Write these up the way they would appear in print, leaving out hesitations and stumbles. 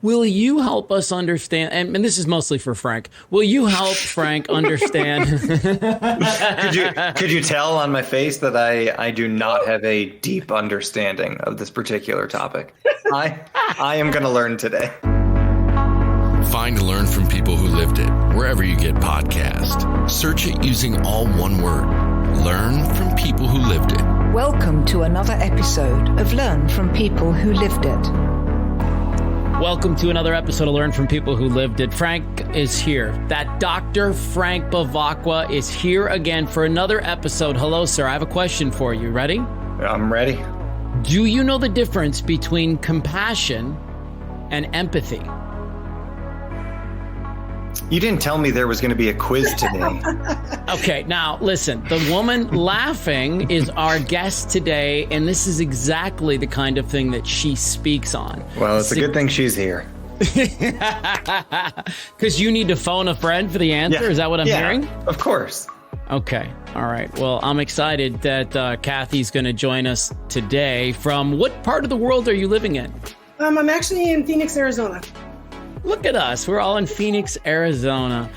Will you help us understand, and this is mostly for Frank, will you help Frank understand? Could you tell on my face that I do not have a deep understanding of this particular topic? I am going to learn today. Find and learn from people who lived it wherever you get podcasts. Search it using all one word. Learn from people who lived it. Welcome to another episode of Learn from People Who Lived It. Welcome to another episode of Learn from People Who Lived It. Frank is here. That Dr. Frank Bavacqua is here again for another episode. Hello, sir. I have a question for you. Ready? I'm ready. Do you know the difference between compassion and empathy? You didn't tell me there was going to be a quiz today. Okay, now listen, the woman laughing is our guest today, and this is exactly the kind of thing that she speaks on. Well, it's a good thing she's here. Because you need to phone a friend for the answer? Yeah. Is that what I'm hearing? Of course. Okay, all right. Well, I'm excited that Kathy's going to join us today. From what part of the world are you living in? I'm actually in Phoenix, Arizona. Look at us. We're all in Phoenix, Arizona.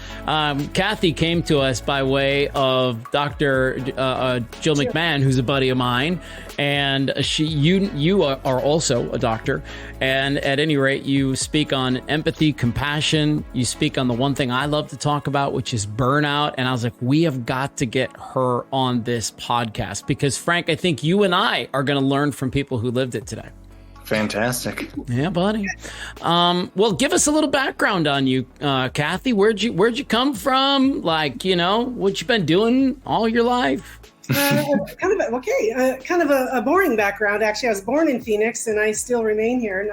Kathy came to us by way of Dr. Jill McMahon, who's a buddy of mine. And you are also a doctor. And at any rate, you speak on empathy, compassion. You speak on the one thing I love to talk about, which is burnout. And I was like, we have got to get her on this podcast. Because, Frank, I think you and I are going to learn from people who lived it today. Fantastic. Yeah, buddy. Well, give us a little background on you, Kathy. Where'd you come from? Like, what you been doing all your life? Kind of a boring background. Actually, I was born in Phoenix, and I still remain here.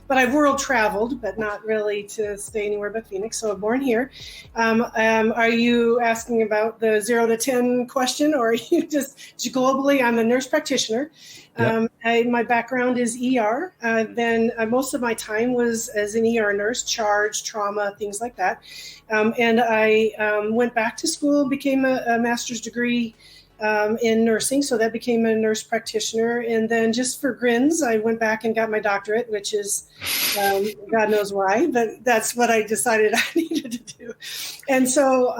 But I've world traveled, but not really to stay anywhere but Phoenix. So I'm born here. Are you asking about the 0 to 10 question, or are you just globally? I'm a nurse practitioner. Yep. My background is ER. Then most of my time was as an ER nurse, charge, trauma, things like that. And I went back to school, became a master's degree in nursing. So that became a nurse practitioner. And then just for grins, I went back and got my doctorate, which is God knows why, but that's what I decided I needed to do. And so,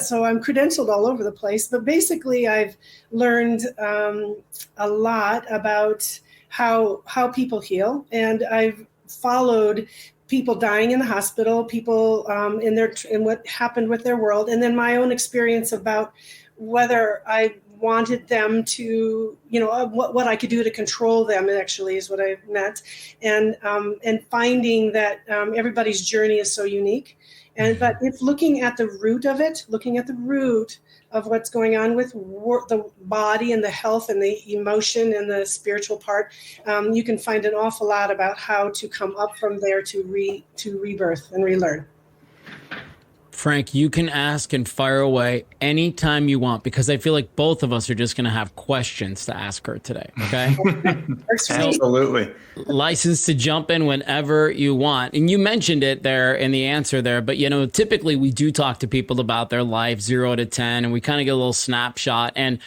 so I'm credentialed all over the place. But basically, I've learned a lot about how people heal. And I've followed people dying in the hospital, people in what happened with their world, and then my own experience about whether I wanted them to, what I could do to control them actually is what I meant. And finding that everybody's journey is so unique. But if looking at the root of what's going on with the body and the health and the emotion and the spiritual part, you can find an awful lot about how to come up from there to rebirth and relearn. Frank, you can ask and fire away anytime you want, because I feel like both of us are just going to have questions to ask her today. Okay? Absolutely. License to jump in whenever you want. And you mentioned it there in the answer there, but typically we do talk to people about their life 0 to 10, and we kind of get a little snapshot. And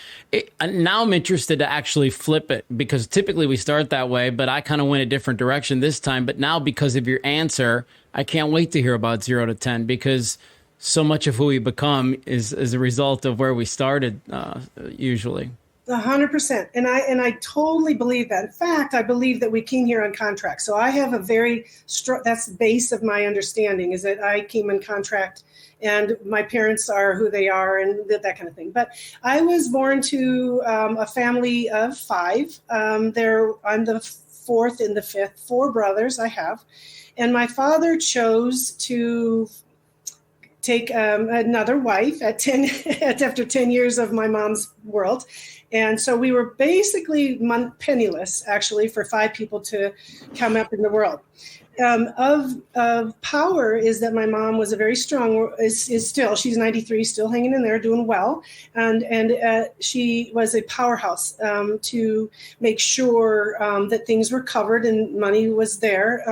now I'm interested to actually flip it, because typically we start that way, but I kind of went a different direction this time. But now, because of your answer, I can't wait to hear about 0 to 10, because so much of who we become is a result of where we started, usually. 100%. And I totally believe that. In fact, I believe that we came here on contract. So I have a very that's the base of my understanding, is that I came on contract and my parents are who they are and that kind of thing. But I was born to a family of 5. I'm the 4th and the 5th, 4 brothers I have. And my father chose to take another wife after 10 years of my mom's world. And so we were basically penniless, actually, for 5 people to come up in the world. Of power is that my mom was a very strong, is still, she's 93, still hanging in there, doing well. And she was a powerhouse to make sure that things were covered and money was there.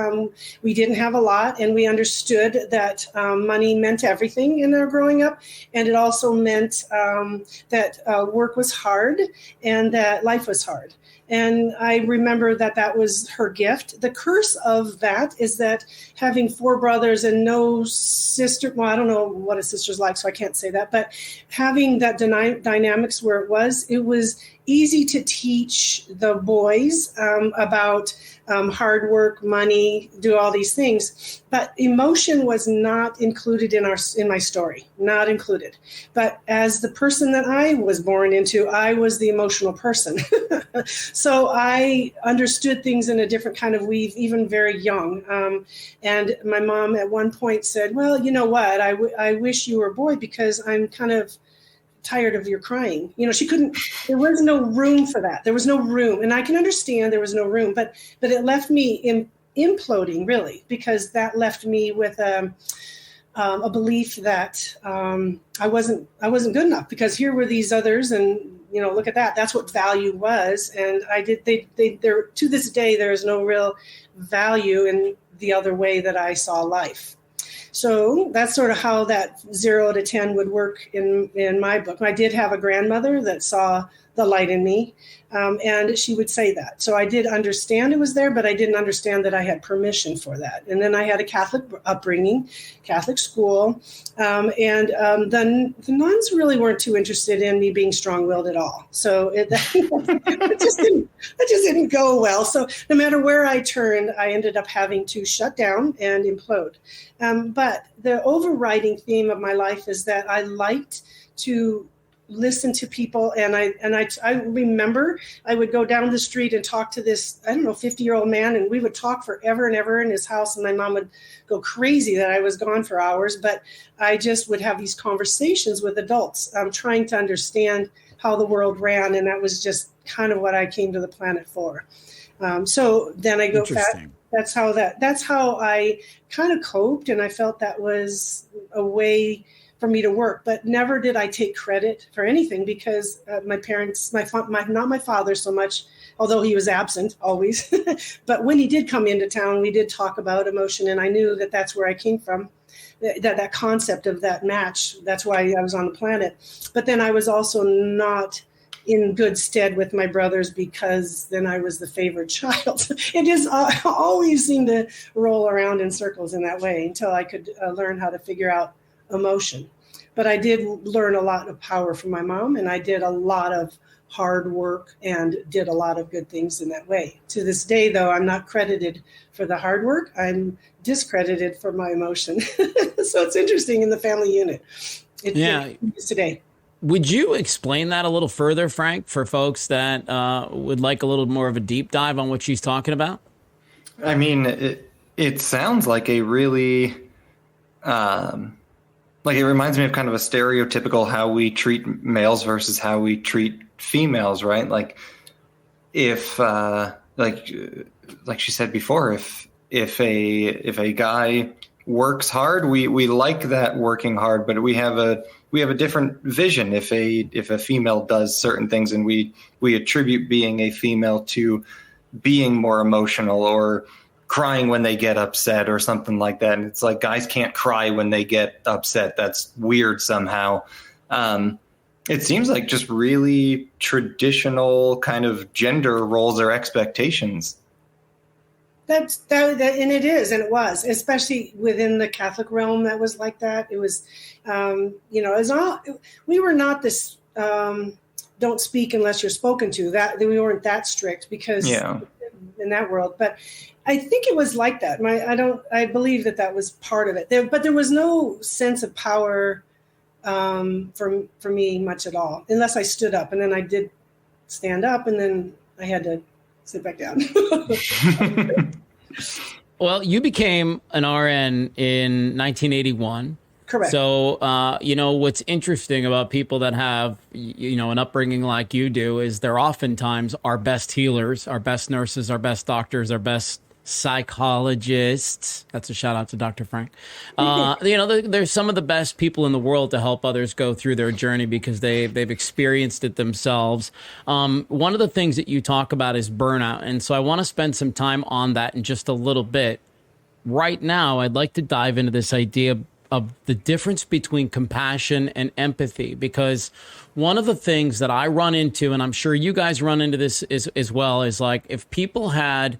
We didn't have a lot, and we understood that money meant everything in our growing up. And it also meant that work was hard and that life was hard. And I remember that was her gift. The curse of that is that having 4 brothers and no sister, well, I don't know what a sister's like, so I can't say that, but having that dynamics where it was easy to teach the boys about hard work, money, do all these things. But emotion was not included in my story, not included. But as the person that I was born into, I was the emotional person. So I understood things in a different kind of weave, even very young. And my mom at one point said, well, you know what, I wish you were a boy because I'm kind of tired of your crying. There was no room for that. There was no room. And I can understand there was no room, but it left me imploding, really, because that left me with a belief that I wasn't good enough, because here were these others, and look at that. That's what value was. And there to this day, there is no real value in the other way that I saw life. So that's sort of how that 0 to 10 would work in my book. I did have a grandmother that saw the light in me, and she would say that. So I did understand it was there, but I didn't understand that I had permission for that. And then I had a Catholic upbringing, Catholic school, and the nuns really weren't too interested in me being strong-willed at all. So it just didn't go well. So no matter where I turned, I ended up having to shut down and implode. But the overriding theme of my life is that I liked to listen to people, and I remember I would go down the street and talk to this 50-year-old man, and we would talk forever and ever in his house, and my mom would go crazy that I was gone for hours, but I just would have these conversations with adults, trying to understand how the world ran, and that was just kind of what I came to the planet for. So then I go back. That's how I kind of coped, and I felt that was a way for me to work, but never did I take credit for anything, because my parents, not my father so much, although he was absent always, but when he did come into town, we did talk about emotion, and I knew that that's where I came from, that concept of that match. That's why I was on the planet. But then I was also not in good stead with my brothers, because then I was the favored child. It just always seemed to roll around in circles in that way until I could learn how to figure out emotion. But I did learn a lot of power from my mom, and I did a lot of hard work and did a lot of good things in that way. To this day, though, I'm not credited for the hard work. I'm discredited for my emotion. So it's interesting in the family unit. It's today. Would you explain that a little further, Frank, for folks that would like a little more of a deep dive on what she's talking about? I mean, it sounds like a really, it reminds me of kind of a stereotypical how we treat males versus how we treat females, right? Like if, like she said before, if a guy works hard, we like that working hard, but we have a different vision if a female does certain things, and we attribute being a female to being more emotional or crying when they get upset or something like that. And it's like, guys can't cry when they get upset. That's weird somehow. It seems like just really traditional kind of gender roles or expectations. And it is, and it was, especially within the Catholic realm. That was like that. It was, we were not this. Don't speak unless you're spoken to. That we weren't that strict, because in that world. But I think it was like that. I believe that was part of it. But there was no sense of power for me much at all, unless I stood up, and then I did stand up, and then I had to sit back down. Well, you became an RN in 1981. Correct. So, what's interesting about people that have, an upbringing like you do is they're oftentimes our best healers, our best nurses, our best doctors, our best psychologists. That's a shout out to Dr. Frank. They're some of the best people in the world to help others go through their journey because they've experienced it themselves. One of the things that you talk about is burnout. And so I want to spend some time on that in just a little bit. Right now, I'd like to dive into this idea the difference between compassion and empathy, because one of the things that I run into, and I'm sure you guys run into this as well, is like if people had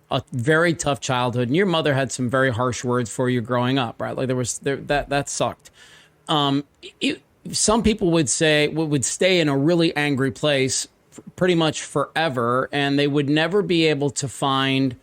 a very tough childhood and your mother had some very harsh words for you growing up, right? Like that sucked. Some people would say would stay in a really angry place pretty much forever, and they would never be able to find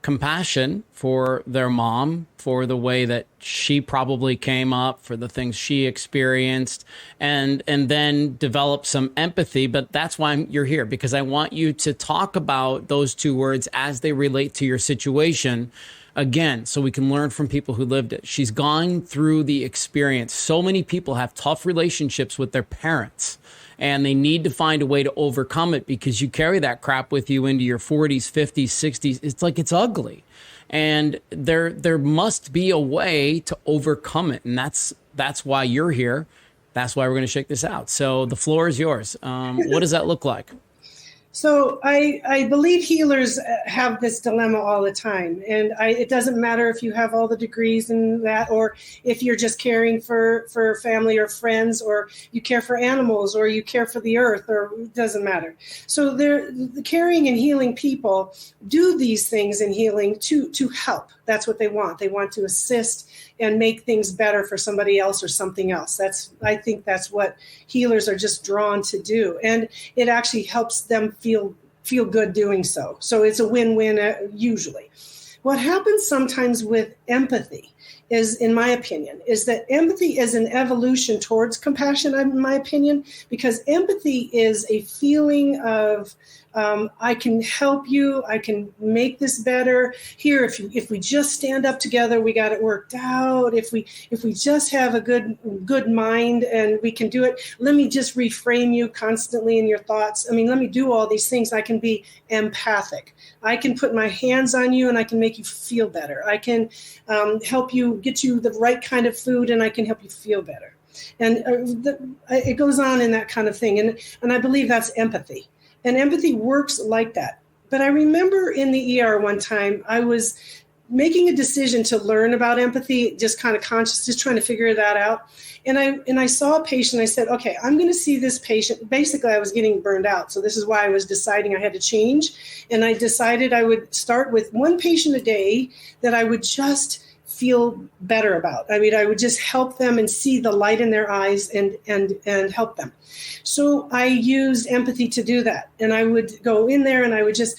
compassion for their mom, for the way that she probably came up, for the things she experienced, and then develop some empathy. But that's why you're here, because I want you to talk about those two words as they relate to your situation. Again, so we can learn from people who lived it. She's gone through the experience. So many people have tough relationships with their parents, and they need to find a way to overcome it, because you carry that crap with you into your 40s, 50s, 60s. It's like it's ugly. And there must be a way to overcome it. And that's why you're here. That's why we're going to shake this out. So the floor is yours. What does that look like? So I believe healers have this dilemma all the time. And it doesn't matter if you have all the degrees in that, or if you're just caring for family or friends, or you care for animals, or you care for the earth, or it doesn't matter. So the caring and healing people do these things in healing to help. That's what they want. They want to assist and make things better for somebody else or something else. I think that's what healers are just drawn to do. And it actually helps them feel good doing so. So it's a win-win usually. What happens sometimes with empathy is, in my opinion, is that empathy is an evolution towards compassion, in my opinion, because empathy is a feeling of, I can help you, I can make this better. Here, if we just stand up together, we got it worked out. If we just have a good mind and we can do it, let me just reframe you constantly in your thoughts. I mean, let me do all these things. I can be empathic. I can put my hands on you and I can make you feel better. I can help you, get you the right kind of food, and I can help you feel better. And it goes on in that kind of thing. And I believe that's empathy. And empathy works like that. But I remember in the ER one time, I was making a decision to learn about empathy, just kind of conscious, just trying to figure that out. And I saw a patient. I said, okay, I'm going to see this patient. Basically, I was getting burned out. So this is why I was deciding I had to change. And I decided I would start with one patient a day that I would just feel better about. I mean, I would just help them and see the light in their eyes and help them. So I used empathy to do that. And I would go in there and I would just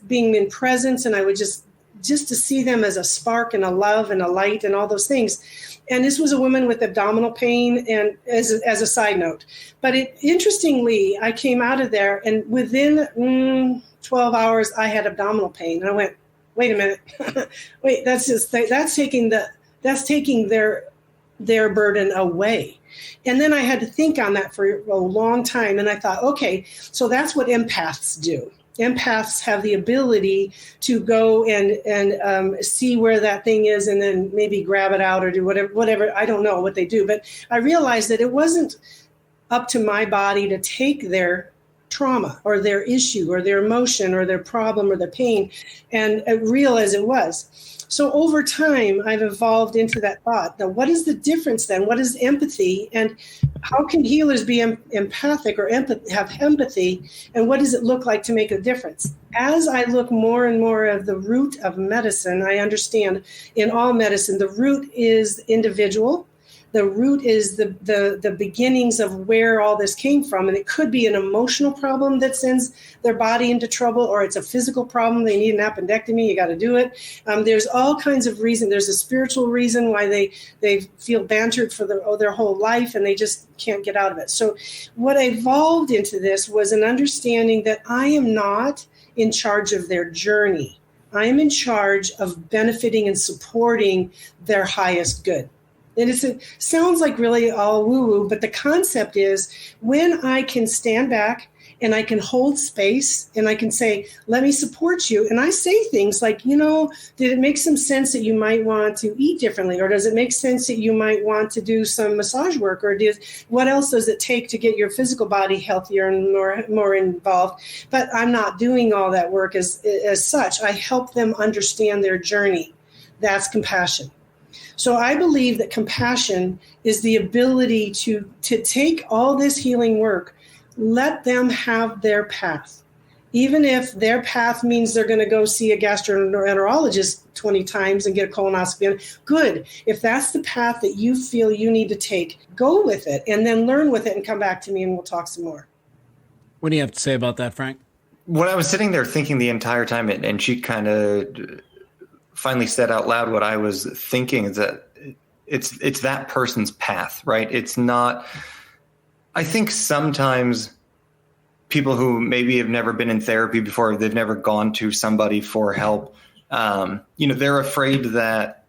being in presence, and I would just to see them as a spark and a love and a light and all those things. And this was a woman with abdominal pain, and as a side note. But interestingly, I came out of there, and within 12 hours, I had abdominal pain. And I went, wait a minute, wait, that's taking their burden away. And then I had to think on that for a long time. And I thought, okay, so that's what empaths do. Empaths have the ability to go and see where that thing is, and then maybe grab it out or do whatever. I don't know what they do, but I realized that it wasn't up to my body to take their trauma or their issue or their emotion or their problem or their pain, and real as it was. So over time, I've evolved into that thought. Now, what is the difference then? What is empathy? And how can healers be empathic or have empathy? And what does it look like to make a difference? As I look more and more of the root of medicine, I understand in all medicine, the root is individual. The root is the beginnings of where all this came from. And it could be an emotional problem that sends their body into trouble, or it's a physical problem. They need an appendectomy. You got to do it. There's all kinds of reasons. There's a spiritual reason why they feel bantered for their whole life, and they just can't get out of it. So what evolved into this was an understanding that I am not in charge of their journey. I am in charge of benefiting and supporting their highest good. And it sounds like really all woo-woo, but the concept is when I can stand back and I can hold space and I can say, let me support you. And I say things like, did it make some sense that you might want to eat differently? Or does it make sense that you might want to do some massage work? Or what else does it take to get your physical body healthier and more involved? But I'm not doing all that work as such. I help them understand their journey. That's compassion. So I believe that compassion is the ability to take all this healing work, let them have their path. Even if their path means they're going to go see a gastroenterologist 20 times and get a colonoscopy, good. If that's the path that you feel you need to take, go with it and then learn with it and come back to me and we'll talk some more. What do you have to say about that, Frank? What I was sitting there thinking the entire time, and she kind of finally said out loud what I was thinking, is that it's that person's path, right? It's not, I think sometimes people who maybe have never been in therapy before, they've never gone to somebody for help, they're afraid that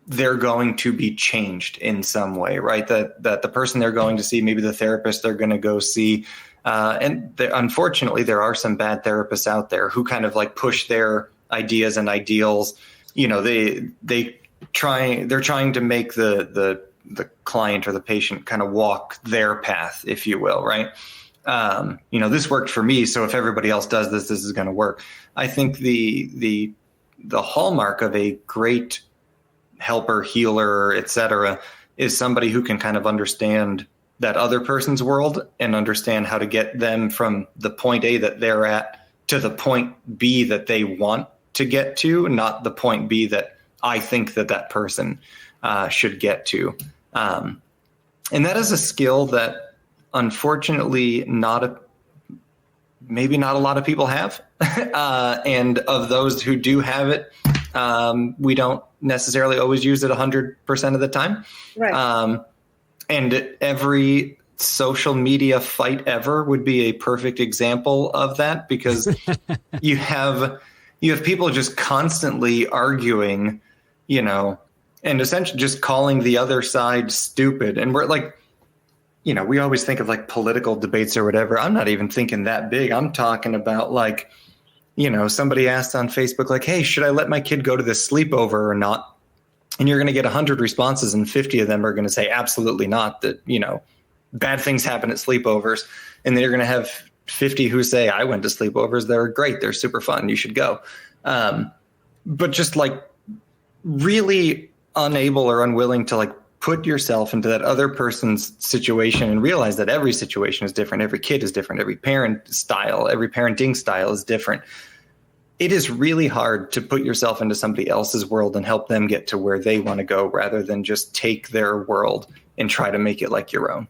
they're going to be changed in some way, right? That the person they're going to see, maybe the therapist they're going to go see, unfortunately, there are some bad therapists out there who kind of like push their ideas and ideals. They're trying to make the client or the patient kind of walk their path, if you will, right? This worked for me, so if everybody else does this is going to work. I think the hallmark of a great helper, healer, etc., is somebody who can kind of understand that other person's world and understand how to get them from the point A that they're at to the point B that they want to get to, not the point B that I think that person should get to. And that is a skill that unfortunately maybe not a lot of people have. And of those who do have it, we don't necessarily always use it 100% of the time. Right. And every social media fight ever would be a perfect example of that, because you have people just constantly arguing, and essentially just calling the other side stupid. And we're like, we always think of like political debates or whatever. I'm not even thinking that big. I'm talking about like, somebody asked on Facebook, like, hey, should I let my kid go to this sleepover or not? And you're going to get 100 responses and 50 of them are going to say absolutely not, that, bad things happen at sleepovers. And then you're going to have 50 who say, I went to sleepovers. They're great. They're super fun. You should go. But just like really unable or unwilling to like put yourself into that other person's situation and realize that every situation is different. Every kid is different. Every parenting style is different. It is really hard to put yourself into somebody else's world and help them get to where they want to go, rather than just take their world and try to make it like your own.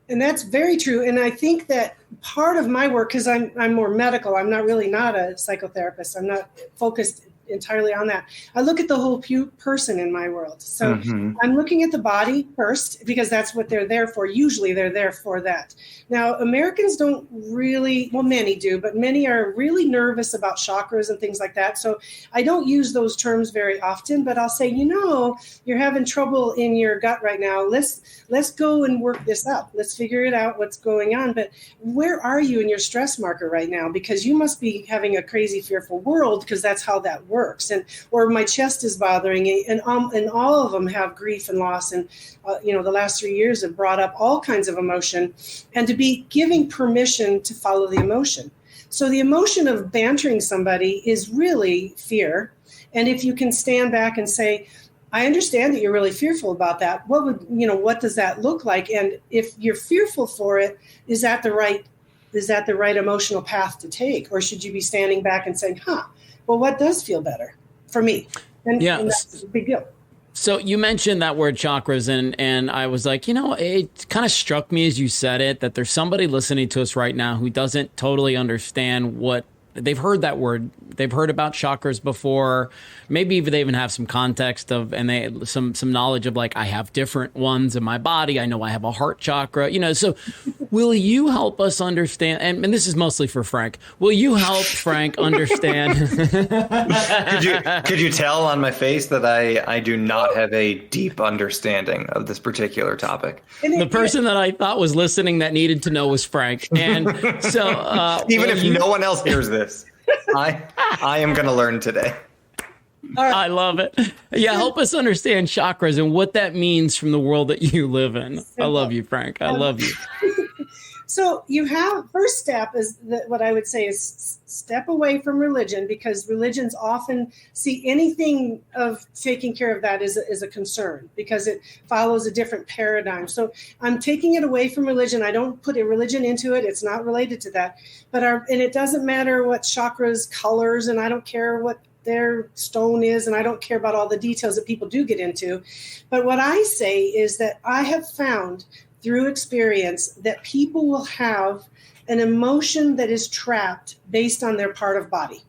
And that's very true. And I think that part of my work, because I'm more medical, I'm not a psychotherapist. I'm not focused entirely on that. I look at the whole person in my world. So I'm looking at the body first, because that's what they're there for. Usually they're there for that. Now, Americans don't really, well, many do, but many are really nervous about chakras and things like that. So I don't use those terms very often, but I'll say, you're having trouble in your gut right now. Let's go and work this up. Let's figure it out, what's going on. But where are you in your stress marker right now? Because you must be having a crazy, fearful world, because that's how that works. Or my chest is bothering me, and all of them have grief and loss. And the last 3 years have brought up all kinds of emotion, and to be giving permission to follow the emotion. So the emotion of bantering somebody is really fear. And if you can stand back and say, I understand that you're really fearful about that. What does that look like? And if you're fearful for it, is that the right emotional path to take? Or should you be standing back and saying, well, what does feel better for me? And that's a big deal. So you mentioned that word chakras, and I was like, it kind of struck me as you said it, that there's somebody listening to us right now who doesn't totally understand what they've heard that word. They've heard about chakras before. Maybe even they even have some context of, and they some knowledge of, like, I have different ones in my body. I know I have a heart chakra, so will you help us understand? And this is mostly for Frank. Will you help Frank understand? Could you tell on my face that I do not have a deep understanding of this particular topic? The person that I thought was listening that needed to know was Frank. And so even if no one else hears this, I am going to learn today. Right. I love it. Yeah, help us understand chakras and what that means from the world that you live in. I love you, Frank. I love you. So you have, first step is that what I would say is step away from religion, because religions often see anything of taking care of that as a concern, because it follows a different paradigm. So I'm taking it away from religion. I don't put a religion into it. It's not related to that. And it doesn't matter what chakras, colors, and I don't care what their stone is, and I don't care about all the details that people do get into. But what I say is that I have found through experience that people will have an emotion that is trapped based on their part of body.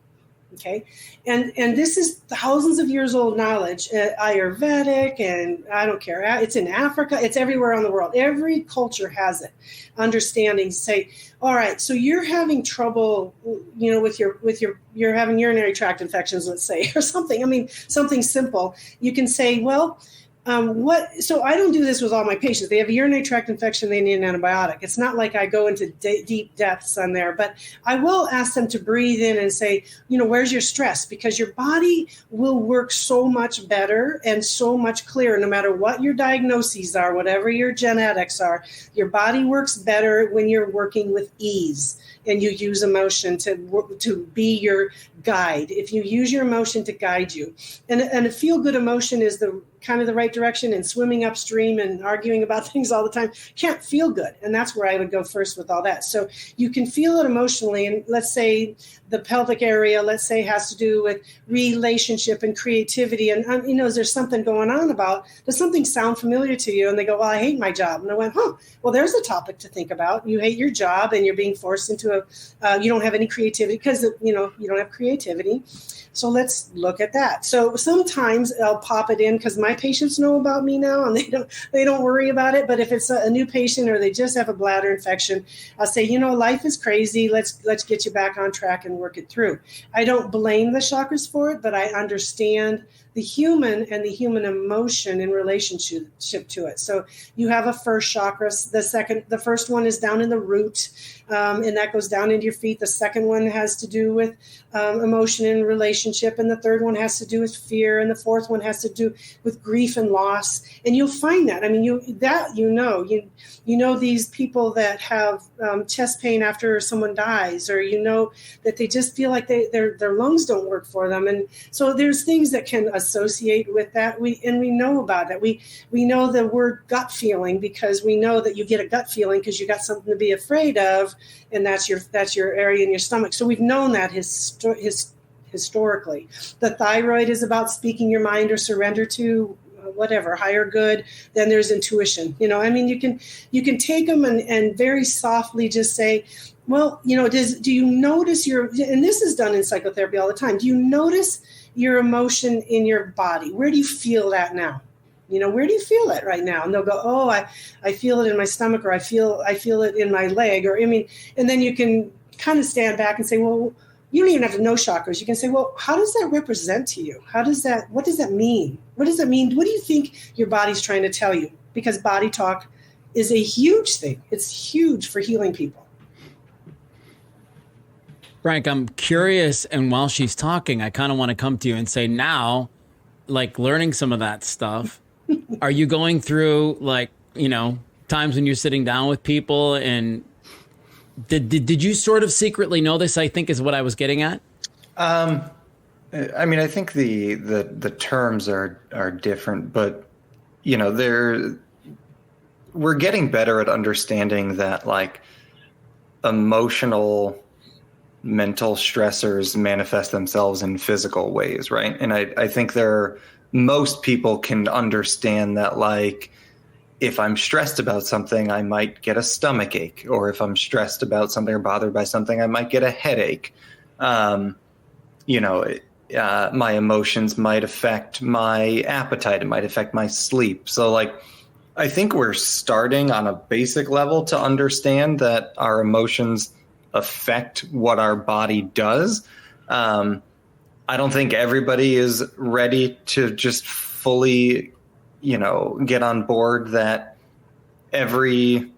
Okay. And this is thousands of years old knowledge, Ayurvedic, and I don't care. It's in Africa. It's everywhere around the world. Every culture has it. Understanding, say, all right, so you're having trouble, you're having urinary tract infections, let's say, or something. I mean, something simple. You can say, well, so I don't do this with all my patients. They have a urinary tract infection, they need an antibiotic. It's not like I go into deep depths on there, but I will ask them to breathe in and say, where's your stress? Because your body will work so much better and so much clearer, no matter what your diagnoses are, whatever your genetics are. Your body works better when you're working with ease and you use emotion to be your guide. If you use your emotion to guide you, and a feel-good emotion is the kind of the right direction, and swimming upstream and arguing about things all the time can't feel good. And that's where I would go first with all that. So you can feel it emotionally. And let's say the pelvic area, let's say, has to do with relationship and creativity. And, is there something going on does something sound familiar to you? And they go, well, I hate my job. And I went, well, there's a topic to think about. You hate your job and you're being forced into you don't have any creativity because, you don't have creativity. So let's look at that. So sometimes I'll pop it in because my patients know about me now and they don't worry about it. But if it's a new patient or they just have a bladder infection, I'll say, life is crazy. Let's get you back on track and work it through. I don't blame the chakras for it, but I understand the human and the human emotion in relationship to it. So you have a first chakra. The first one is down in the root, and that goes down into your feet. The second one has to do with emotion and relationship, and the third one has to do with fear, and the fourth one has to do with grief and loss. And you'll find that. I mean, you know these people that have chest pain after someone dies, or that they just feel like their lungs don't work for them, and so there's things that can associate with that. We know about that. We know the word gut feeling because we know that you get a gut feeling because you got something to be afraid of, and that's your area in your stomach. So we've known that historically. The thyroid is about speaking your mind or surrender to whatever higher good. Then there's intuition. You can take them and very softly just say, well, do you notice and this is done in psychotherapy all the time. Do you notice your emotion in your body? Where do you feel that now? Where do you feel it right now? And they'll go, oh, I feel it in my stomach, or I feel it in my leg, and then you can kind of stand back and say, well, you don't even have to know chakras. You can say, well, how does that represent to you? What does that mean? What does that mean? What do you think your body's trying to tell you? Because body talk is a huge thing. It's huge for healing people. Frank, I'm curious, and while she's talking, I kind of want to come to you and say now, like learning some of that stuff, are you going through times when you're sitting down with people, and did you sort of secretly know this, I think is what I was getting at? I think the terms are different, but we're getting better at understanding that emotional mental stressors manifest themselves in physical ways, right? And I think most people can understand that, if I'm stressed about something, I might get a stomach ache, or if I'm stressed about something or bothered by something, I might get a headache. My emotions might affect my appetite. It might affect my sleep. So I think we're starting on a basic level to understand that our emotions affect what our body does. I don't think everybody is ready to just fully, get on board that every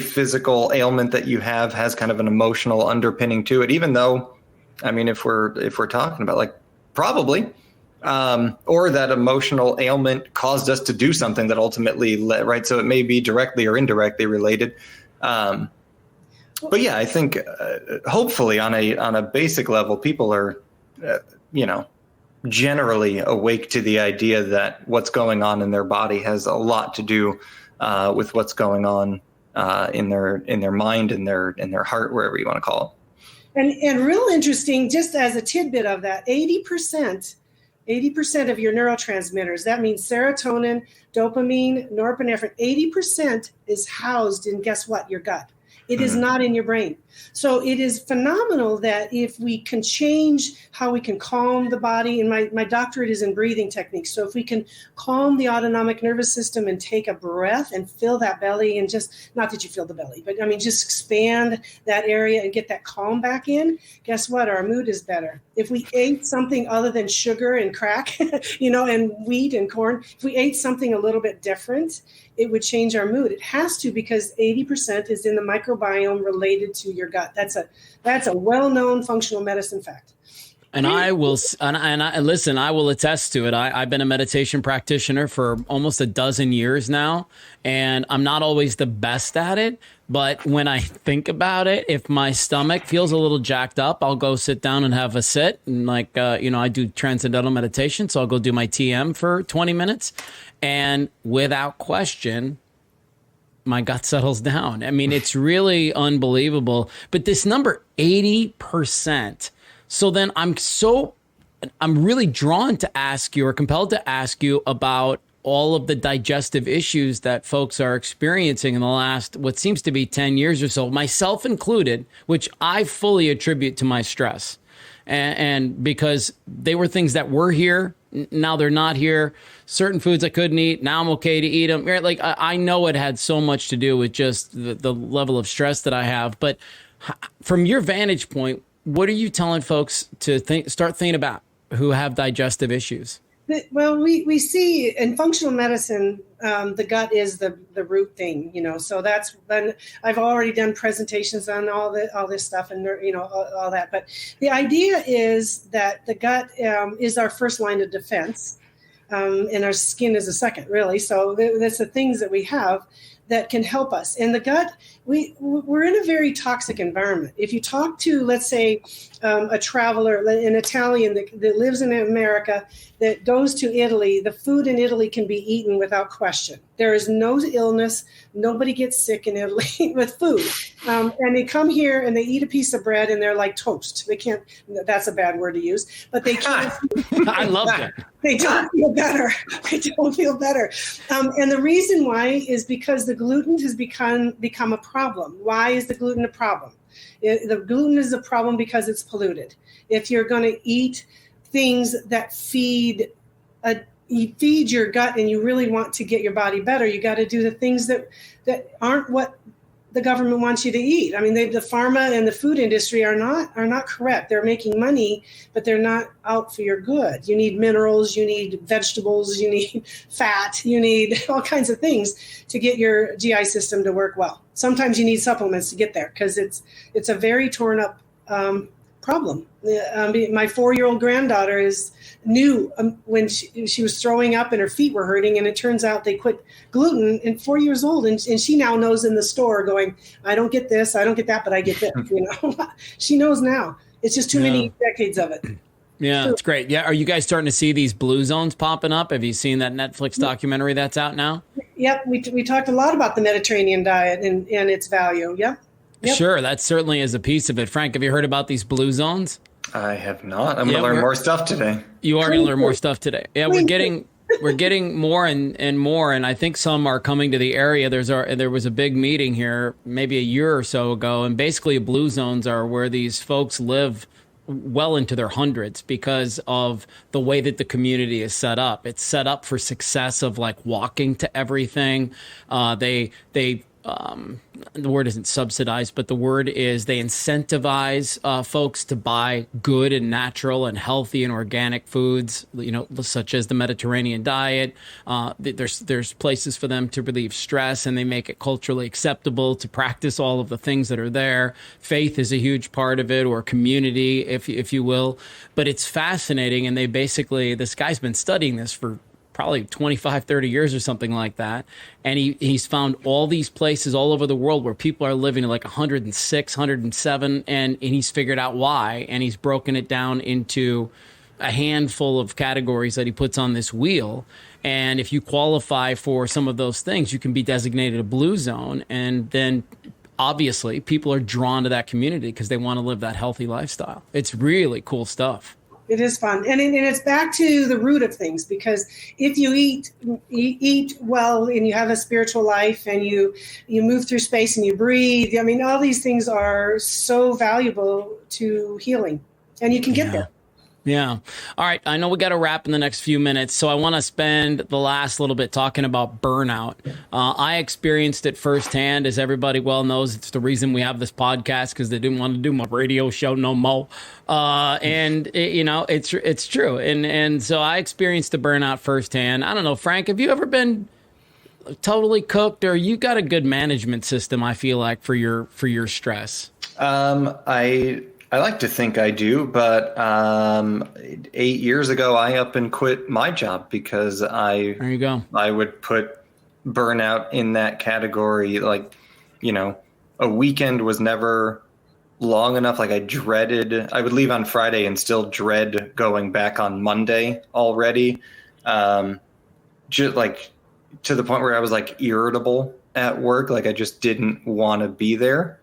physical ailment that you have has kind of an emotional underpinning to it, even though, if we're talking about probably, or that emotional ailment caused us to do something that ultimately led, right? So it may be directly or indirectly related. But yeah, I think hopefully on a basic level, people are, generally awake to the idea that what's going on in their body has a lot to do with what's going on in their mind, in their heart, wherever you want to call it. And real interesting, just as a tidbit of that, 80% of your neurotransmitters, that means serotonin, dopamine, norepinephrine, 80% is housed in, guess what, your gut. It is not in your brain. So it is phenomenal that if we can change how we can calm the body, and my doctorate is in breathing techniques. So if we can calm the autonomic nervous system and take a breath and fill that belly, and just, not that you feel the belly, but I mean, just expand that area and get that calm back in, guess what? Our mood is better. If we ate something other than sugar and crack, and wheat and corn, if we ate something a little bit different, it would change our mood. It has to, because 80% is in the microbiome related to your gut. That's a well-known functional medicine fact. And I will, listen, I will attest to it. I've been a meditation practitioner for almost a dozen years now, and I'm not always the best at it. But when I think about it, if my stomach feels a little jacked up, I'll go sit down and have a sit. And I do transcendental meditation. So I'll go do my TM for 20 minutes. And without question, my gut settles down. I mean, it's really unbelievable. But this number, 80%. So then I'm really drawn to ask you, or compelled to ask you, about all of the digestive issues that folks are experiencing in the last, what seems to be 10 years or so, myself included, which I fully attribute to my stress. And because they were things that were here, now they're not here. Certain foods I couldn't eat, now I'm okay to eat them. Like, I know it had so much to do with just the level of stress that I have. But from your vantage point, what are you telling folks to start thinking about who have digestive issues? Well, we see in functional medicine, the gut is the root thing, so that's been, I've already done presentations on all this stuff and, all that. But the idea is that the gut is our first line of defense, and our skin is a second, really. So that's the things that we have that can help us. And the gut, we're in a very toxic environment. If you talk to, let's say, a traveler, an Italian that lives in America, that goes to Italy, the food in Italy can be eaten without question. There is no illness. Nobody gets sick in Italy with food. And they come here and they eat a piece of bread and they're like toast. They can't, that's a bad word to use, but they can't. I love that. They don't feel better. They don't feel better. And the reason why is because the gluten has become a problem. Why is the gluten a problem? The gluten is a problem because it's polluted. If you're going to eat things that feed your gut and you really want to get your body better, you got to do the things that aren't what the government wants you to eat. I mean, the pharma and the food industry are not correct. They're making money, but they're not out for your good. You need minerals, you need vegetables, you need fat, you need all kinds of things to get your GI system to work well. Sometimes you need supplements to get there because it's a very torn up problem. My 4-year-old granddaughter knew when she was throwing up and her feet were hurting, and it turns out they quit gluten at 4 years old, and she now knows in the store going, I don't get this, I don't get that, but I get this. She knows now. It's just too many decades of it. Yeah, it's great. Yeah, are you guys starting to see these blue zones popping up? Have you seen that Netflix documentary that's out now? Yep, we talked a lot about the Mediterranean diet and its value. Yep. Sure, that certainly is a piece of it. Frank, have you heard about these blue zones? I have not. I'm going to learn more stuff today. You are going to learn more stuff today. Yeah, we're getting more and more, and I think some are coming to the area. There was a big meeting here maybe a year or so ago, and basically blue zones are where these folks live well into their hundreds because of the way that the community is set up. It's set up for success of like walking to everything. The word isn't subsidized, but the word is they incentivize folks to buy good and natural and healthy and organic foods, such as the Mediterranean diet. There's places for them to relieve stress, and they make it culturally acceptable to practice all of the things that are there. Faith is a huge part of it, or community, if you will. But it's fascinating, and this guy's been studying this for probably 25, 30 years or something like that. And he's found all these places all over the world where people are living at like 106, 107, and he's figured out why. And he's broken it down into a handful of categories that he puts on this wheel. And if you qualify for some of those things, you can be designated a blue zone. And then obviously people are drawn to that community because they want to live that healthy lifestyle. It's really cool stuff. It is fun. And it's back to the root of things, because if you eat well and you have a spiritual life and you move through space and you breathe, I mean, all these things are so valuable to healing, and you can get there. Yeah. All right. I know we got to wrap in the next few minutes, so I want to spend the last little bit talking about burnout. I experienced it firsthand, as everybody well knows. It's the reason we have this podcast, because they didn't want to do my radio show no more. It's true. And so I experienced the burnout firsthand. I don't know, Frank, have you ever been totally cooked, or you got a good management system, I feel like, for your stress? I like to think I do, but 8 years ago, I up and quit my job because there you go. I would put burnout in that category. Like, a weekend was never long enough. Like, I would leave on Friday and still dread going back on Monday already. Just like to the point where I was like irritable at work. Like, I just didn't want to be there.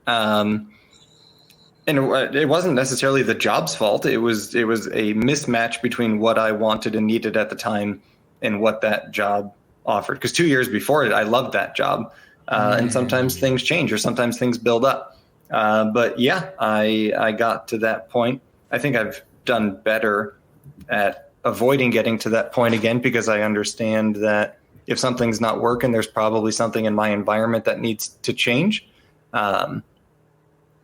And it wasn't necessarily the job's fault. It was a mismatch between what I wanted and needed at the time and what that job offered. Because 2 years before it, I loved that job. And sometimes things change, or sometimes things build up. But yeah, I got to that point. I think I've done better at avoiding getting to that point again, because I understand that if something's not working, there's probably something in my environment that needs to change.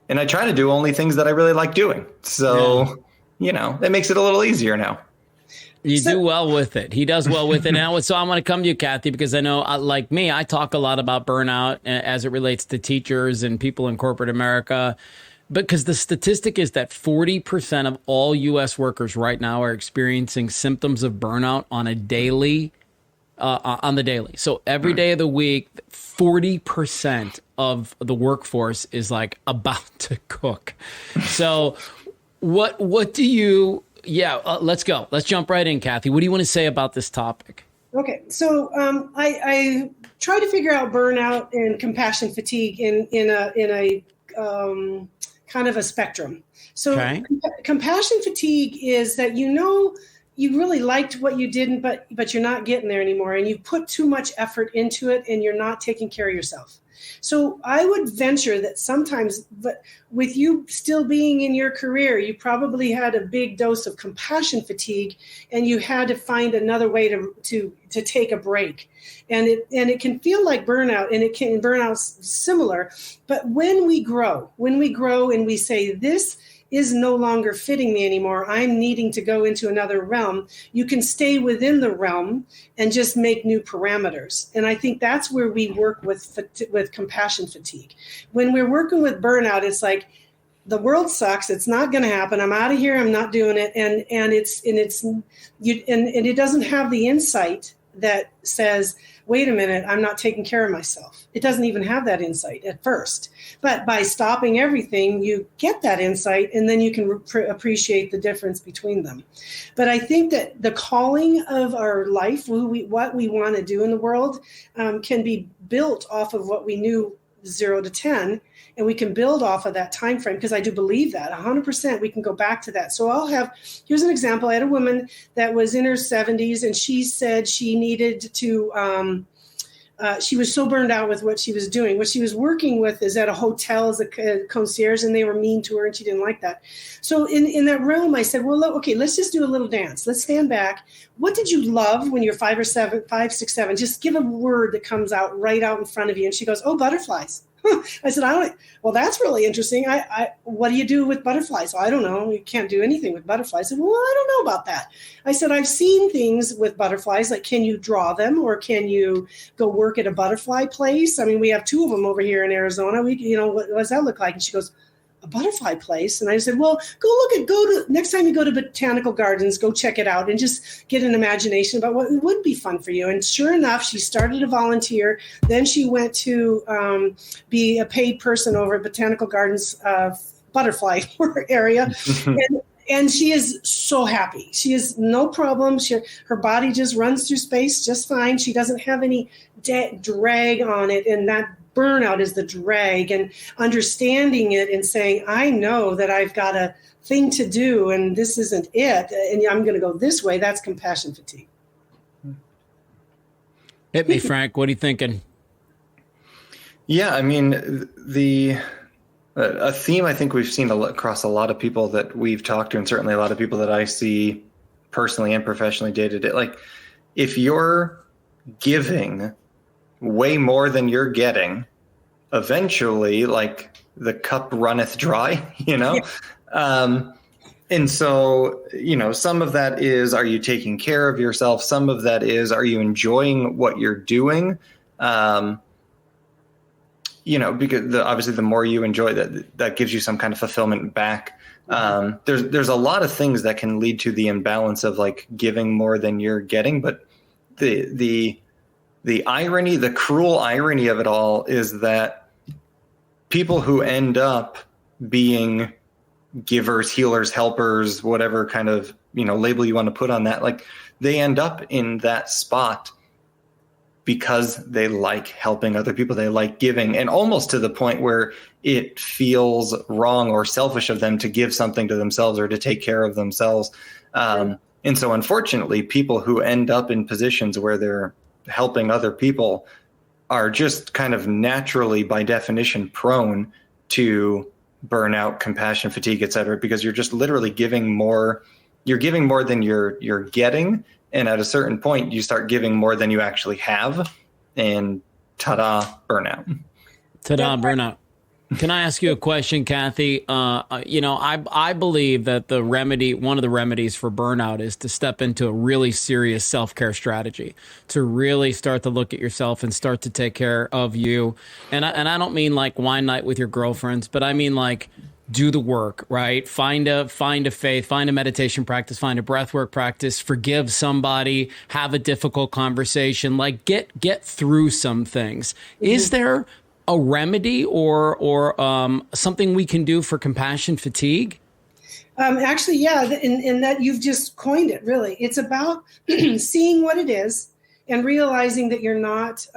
And I try to do only things that I really like doing. So, it makes it a little easier now. You do well with it. He does well with it now. So I want to come to you, Kathy, because I know, like me, I talk a lot about burnout as it relates to teachers and people in corporate America. Because the statistic is that 40% of all U.S. workers right now are experiencing symptoms of burnout on the daily. So every day of the week, 40% of the workforce is like about to cook. So what do you, let's go. Let's jump right in, Kathy. What do you want to say about this topic? Okay. So I try to figure out burnout and compassion fatigue in a kind of a spectrum. So compassion fatigue is that, you really liked what you did, but you're not getting there anymore, and you put too much effort into it, and you're not taking care of yourself. So I would venture that sometimes, but with you still being in your career, you probably had a big dose of compassion fatigue, and you had to find another way to take a break. And it can feel like burnout, and burnout's similar. But when we grow and we say, this is no longer fitting me anymore, I'm needing to go into another realm, you can stay within the realm and just make new parameters. And I think that's where we work with compassion fatigue. When we're working with burnout, it's like, the world sucks, it's not going to happen, I'm out of here, I'm not doing it. And it doesn't have the insight that says, wait a minute, I'm not taking care of myself. It doesn't even have that insight at first. But by stopping everything, you get that insight, and then you can appreciate the difference between them. But I think that the calling of our life, what we want to do in the world, can be built off of what we knew 0 to 10, and we can build off of that time frame, because I do believe that 100% we can go back to that. So here's an example. I had a woman that was in her 70s, and she said she needed to she was so burned out with what she was doing. What she was working with is at a hotel as a concierge, and they were mean to her, and she didn't like that. So in that realm, I said, well, okay, let's just do a little dance. Let's stand back. What did you love when you're 5, 6, 7? Just give a word that comes out right out in front of you. And she goes, oh, butterflies. I said, well, that's really interesting. What do you do with butterflies? Well, I don't know. You can't do anything with butterflies. I said, well, I don't know about that. I said, I've seen things with butterflies, like, can you draw them, or can you go work at a butterfly place? I mean, we have 2 of them over here in Arizona. What does that look like? And she goes, a butterfly place. And I said, well, next time you go to botanical gardens, go check it out and just get an imagination about what would be fun for you. And sure enough, she started to volunteer. Then she went to be a paid person over at Botanical Gardens butterfly area. And she is so happy. She has no problem. Her body just runs through space just fine. She doesn't have any drag on it. And that burnout is the drag, and understanding it and saying, I know that I've got a thing to do and this isn't it. And I'm going to go this way. That's compassion fatigue. Hit me, Frank. What are you thinking? Yeah, I mean, a theme I think we've seen across a lot of people that we've talked to, and certainly a lot of people that I see personally and professionally day to day. Like, if you're giving way more than you're getting, eventually, like, the cup runneth dry, you know? Yeah. And so, you know, some of that is, are you taking care of yourself? Some of that is, are you enjoying what you're doing? You know, because obviously the more you enjoy that gives you some kind of fulfillment back. There's a lot of things that can lead to the imbalance of like giving more than you're getting. But the irony, the cruel irony of it all is that people who end up being givers, healers, helpers, whatever kind of, you know, label you want to put on that, like, they end up in that spot because they like helping other people, they like giving, and almost to the point where it feels wrong or selfish of them to give something to themselves or to take care of themselves. And so unfortunately, people who end up in positions where they're helping other people are just kind of naturally, by definition, prone to burnout, compassion fatigue, et cetera, because you're just literally giving more. You're giving more than you're getting. And at a certain point, you start giving more than you actually have, and ta-da, burnout. Ta-da, burnout. Can I ask you a question, Kathy? You know, I believe that one of the remedies for burnout is to step into a really serious self-care strategy, to really start to look at yourself and start to take care of you. And I don't mean like wine night with your girlfriends, but I mean like, do the work, right? Find a faith, find a meditation practice, find a breathwork practice, forgive somebody, have a difficult conversation, like get through some things. Mm-hmm. Is there a remedy or something we can do for compassion fatigue? Actually, yeah, in that you've just coined it, really. It's about seeing what it is and realizing that you're not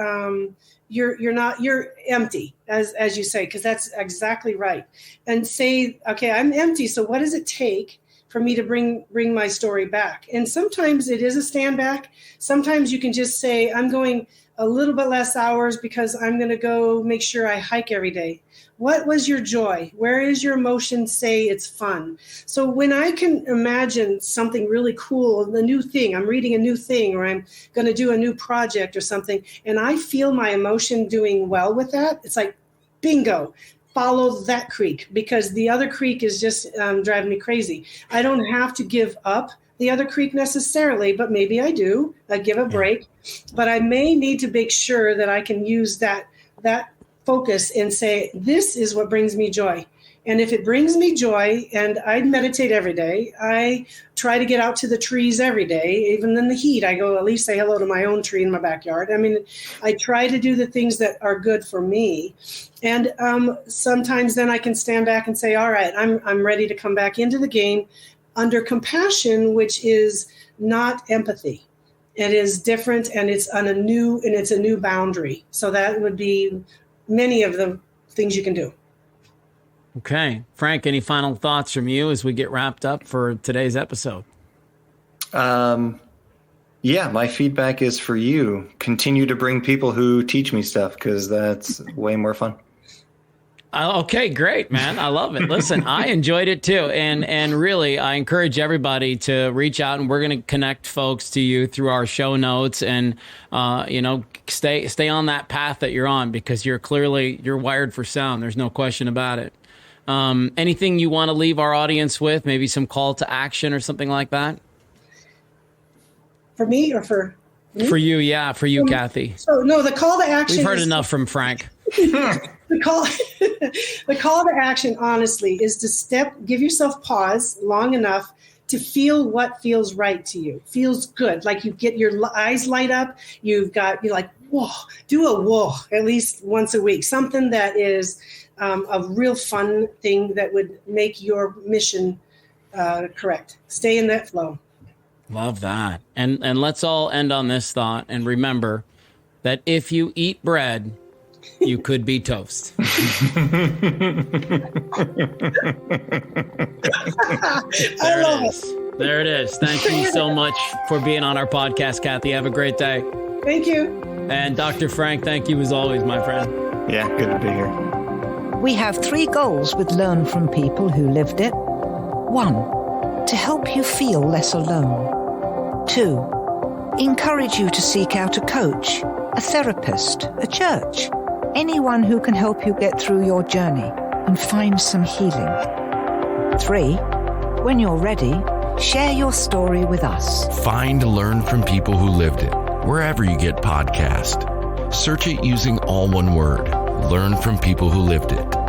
you're empty, as you say, because that's exactly right. And say, okay, I'm empty. So what does it take for me to bring my story back? And sometimes it is a stand back. Sometimes you can just say, I'm going a little bit less hours because I'm going to go make sure I hike every day. What was your joy? Where is your emotion? Say it's fun. So when I can imagine something really cool, a new thing, I'm reading a new thing, or I'm going to do a new project or something, and I feel my emotion doing well with that, it's like, bingo, follow that creek, because the other creek is just driving me crazy. I don't have to give up the other creek necessarily, but maybe I do. I give a break, but I may need to make sure that I can use that focus and say, this is what brings me joy. And if it brings me joy, and I meditate every day, I try to get out to the trees every day, even in the heat, I go at least say hello to my own tree in my backyard. I mean, I try to do the things that are good for me. And sometimes then I can stand back and say, all right, I'm ready to come back into the game under compassion, which is not empathy. It is different, and it's a new boundary. So that would be many of the things you can do. Okay. Frank, any final thoughts from you as we get wrapped up for today's episode? Yeah, my feedback is for you. Continue to bring people who teach me stuff, because that's way more fun. Okay, great, man. I love it. Listen, I enjoyed it too. And really, I encourage everybody to reach out, and we're going to connect folks to you through our show notes, and, stay on that path that you're on, because you're wired for sound. There's no question about it. Anything you want to leave our audience with, maybe some call to action or something like that? For me or for me? For you, yeah, for you, Kathy. So no, the call to action. We've heard enough from Frank. The call to action, honestly, is to give yourself pause long enough to feel what feels right to you. Feels good. Like you get your eyes light up. You're like, whoa, do a whoa at least once a week. Something that is a real fun thing that would make your mission correct. Stay in that flow. Love that. And let's all end on this thought. And remember that if you eat bread, you could be toast. I love it. There it is. Thank you so much for being on our podcast, Kathy. Have a great day. Thank you. And Dr. Frank, thank you as always, my friend. Yeah, good to be here. We have 3 goals with Learn from People Who Lived It. 1, to help you feel less alone. 2, encourage you to seek out a coach, a therapist, a church, anyone who can help you get through your journey and find some healing. 3, when you're ready, share your story with us. Find Learn from People Who Lived It wherever you get podcasts. Search it using all one word. Learn from People Who Lived It.